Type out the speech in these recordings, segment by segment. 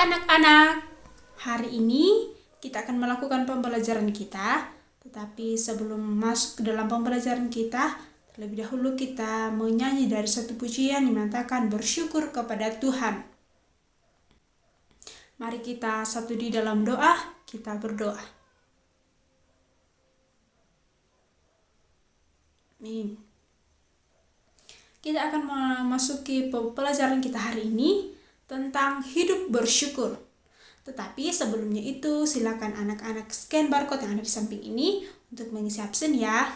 anak-anak, hari ini kita akan melakukan pembelajaran kita. Tetapi sebelum masuk ke dalam pembelajaran kita, terlebih dahulu kita menyanyi dari satu pujian yang mengatakan bersyukur kepada Tuhan. Mari kita satu di dalam doa, kita berdoa. Amin. Kita akan memasuki pelajaran kita hari ini tentang hidup bersyukur. Tetapi sebelumnya itu silakan anak-anak scan barcode yang ada di samping ini untuk mengisi absen ya.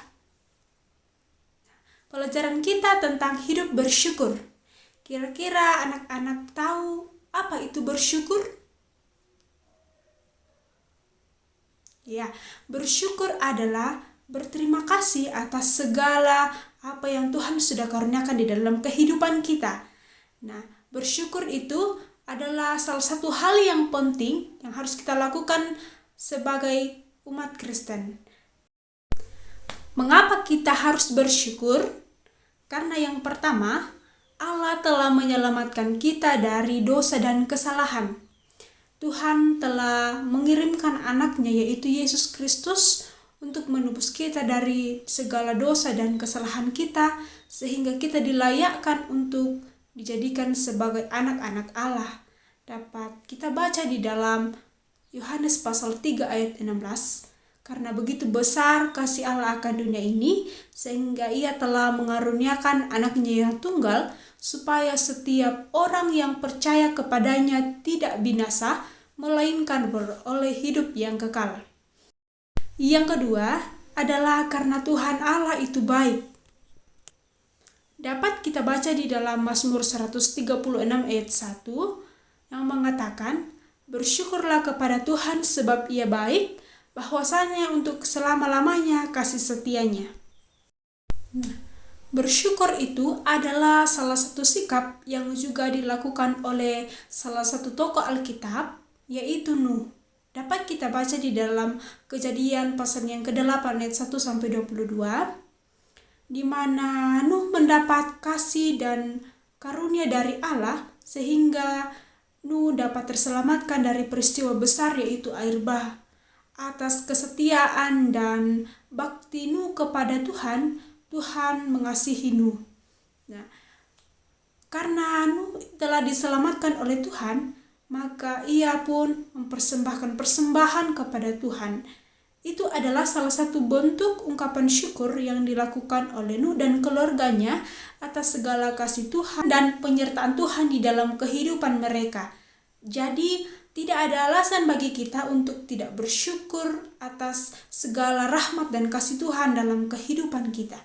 Pelajaran kita tentang hidup bersyukur. Kira-kira anak-anak tahu apa itu bersyukur? Ya, bersyukur adalah berterima kasih atas segala apa yang Tuhan sudah karuniakan di dalam kehidupan kita. Nah, bersyukur itu adalah salah satu hal yang penting yang harus kita lakukan sebagai umat Kristen. Mengapa kita harus bersyukur? Karena yang pertama, Allah telah menyelamatkan kita dari dosa dan kesalahan. Tuhan telah mengirimkan anaknya yaitu Yesus Kristus untuk menebus kita dari segala dosa dan kesalahan kita sehingga kita dilayakkan untuk dijadikan sebagai anak-anak Allah. Dapat kita baca di dalam Yohanes pasal 3 ayat 16. Karena begitu besar kasih Allah akan dunia ini, sehingga ia telah mengaruniakan anaknya yang tunggal, supaya setiap orang yang percaya kepadanya tidak binasa, melainkan beroleh hidup yang kekal. Yang kedua adalah karena Tuhan Allah itu baik. Dapat kita baca di dalam Mazmur 136 ayat 1 yang mengatakan, bersyukurlah kepada Tuhan sebab ia baik, bahwasanya untuk selama-lamanya kasih setianya. Nah, bersyukur itu adalah salah satu sikap yang juga dilakukan oleh salah satu tokoh Alkitab, yaitu Nuh. Dapat kita baca di dalam Kejadian pasal yang ke-8 ayat 1-22, di mana Nuh mendapat kasih dan karunia dari Allah sehingga Nuh dapat terselamatkan dari peristiwa besar yaitu air bah. Atas kesetiaan dan bakti Nuh kepada Tuhan, Tuhan mengasihi Nuh. Nah, karena Nuh telah diselamatkan oleh Tuhan, maka ia pun mempersembahkan persembahan kepada Tuhan. Itu adalah salah satu bentuk ungkapan syukur yang dilakukan oleh Nuh dan keluarganya atas segala kasih Tuhan dan penyertaan Tuhan di dalam kehidupan mereka. Jadi, tidak ada alasan bagi kita untuk tidak bersyukur atas segala rahmat dan kasih Tuhan dalam kehidupan kita.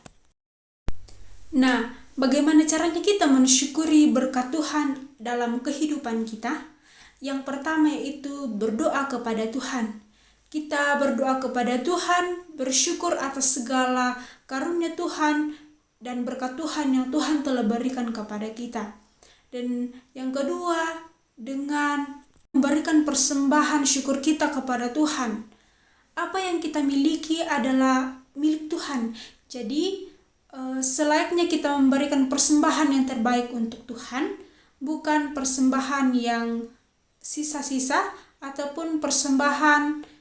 Nah, bagaimana caranya kita mensyukuri berkat Tuhan dalam kehidupan kita? Yang pertama yaitu berdoa kepada Tuhan. Kita berdoa kepada Tuhan, bersyukur atas segala karunia Tuhan dan berkat Tuhan yang Tuhan telah berikan kepada kita. Dan yang kedua, dengan memberikan persembahan syukur kita kepada Tuhan. Apa yang kita miliki adalah milik Tuhan. Jadi, selayaknya kita memberikan persembahan yang terbaik untuk Tuhan, bukan persembahan yang sisa-sisa ataupun persembahan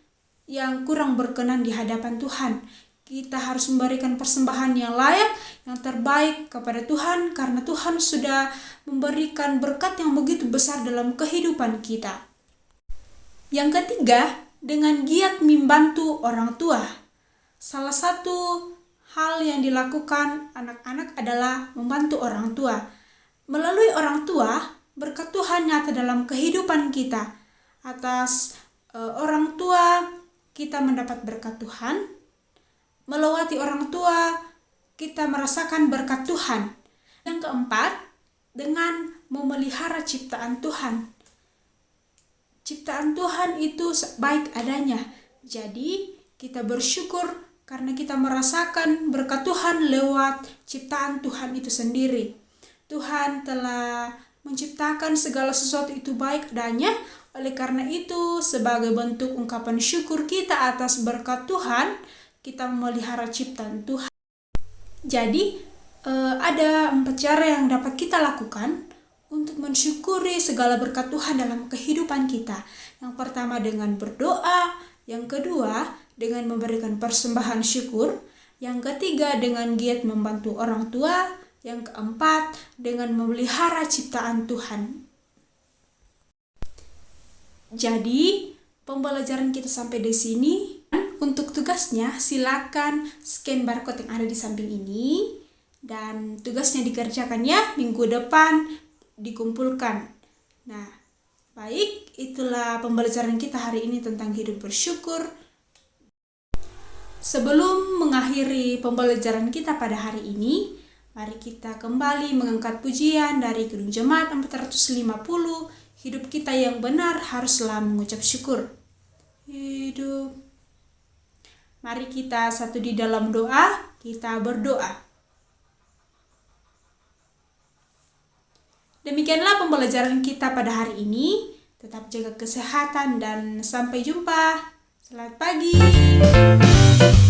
yang kurang berkenan di hadapan Tuhan. Kita harus memberikan persembahan yang layak, yang terbaik kepada Tuhan karena Tuhan sudah memberikan berkat yang begitu besar dalam kehidupan kita. Yang ketiga, dengan giat membantu orang tua. Salah satu hal yang dilakukan anak-anak adalah membantu orang tua. Melalui orang tua, berkat Tuhan nyata dalam kehidupan kita. Atas orang tua, kita mendapat berkat Tuhan. Melewati orang tua, kita merasakan berkat Tuhan. Yang keempat, dengan memelihara ciptaan Tuhan. Ciptaan Tuhan itu baik adanya. Jadi, kita bersyukur karena kita merasakan berkat Tuhan lewat ciptaan Tuhan itu sendiri. Tuhan telah menciptakan segala sesuatu itu baik adanya. Oleh karena itu, sebagai bentuk ungkapan syukur kita atas berkat Tuhan, kita memelihara ciptaan Tuhan. Jadi, ada 4 cara yang dapat kita lakukan untuk mensyukuri segala berkat Tuhan dalam kehidupan kita. Yang pertama dengan berdoa, yang kedua dengan memberikan persembahan syukur, yang ketiga dengan giat membantu orang tua, yang keempat dengan memelihara ciptaan Tuhan. Jadi, pembelajaran kita sampai di sini. Untuk tugasnya, silakan scan barcode yang ada di samping ini. Dan tugasnya dikerjakan ya, minggu depan dikumpulkan. Nah, baik, itulah pembelajaran kita hari ini tentang hidup bersyukur. Sebelum mengakhiri pembelajaran kita pada hari ini, mari kita kembali mengangkat pujian dari Kidung Jemaat 450. Hidup kita yang benar haruslah mengucap syukur. Hidup. Mari kita satu di dalam doa, kita berdoa. Demikianlah pembelajaran kita pada hari ini. Tetap jaga kesehatan dan sampai jumpa. Selamat pagi.